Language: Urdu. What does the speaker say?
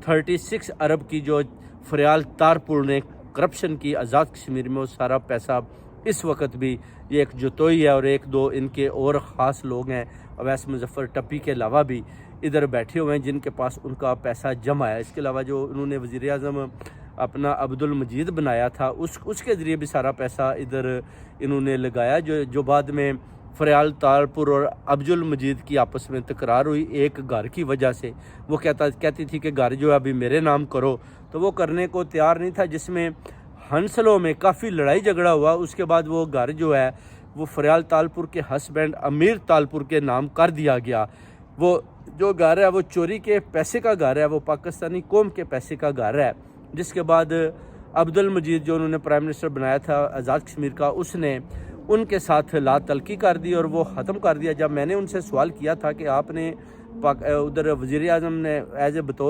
36 ارب کی جو فریال تارپور نے کرپشن کی آزاد کشمیر میں، وہ سارا پیسہ اس وقت بھی یہ ایک جتوئی ہے اور ایک دو ان کے اور خاص لوگ ہیں اویس مظفر ٹپی کے علاوہ بھی ادھر بیٹھے ہوئے ہیں جن کے پاس ان کا پیسہ جمع ہے۔ اس کے علاوہ جو انہوں نے وزیر اعظم اپنا عبدالمجید بنایا تھا اس کے ذریعے بھی سارا پیسہ ادھر انہوں نے لگایا، جو بعد میں فریال تارپور اور عبدالمجید کی آپس میں تکرار ہوئی ایک گھر کی وجہ سے۔ وہ کہتی تھی کہ گھر جو ہے ابھی میرے نام کرو، تو وہ کرنے کو تیار نہیں تھا، جس میں ہنسلوں میں کافی لڑائی جھگڑا ہوا۔ اس کے بعد وہ گھر جو ہے وہ فریال تالپور کے ہسبینڈ امیر تالپور کے نام کر دیا گیا۔ وہ جو گھر ہے وہ چوری کے پیسے کا گھر ہے، وہ پاکستانی قوم کے پیسے کا گھر ہے، جس کے بعد عبدالمجید جو انہوں نے پرائم منسٹر بنایا تھا آزاد کشمیر کا، اس نے ان کے ساتھ لا تلقی کر دی اور وہ ختم کر دیا۔ جب میں نے ان سے سوال کیا تھا کہ آپ نے ادھر وزیر اعظم نے ایز اے بطور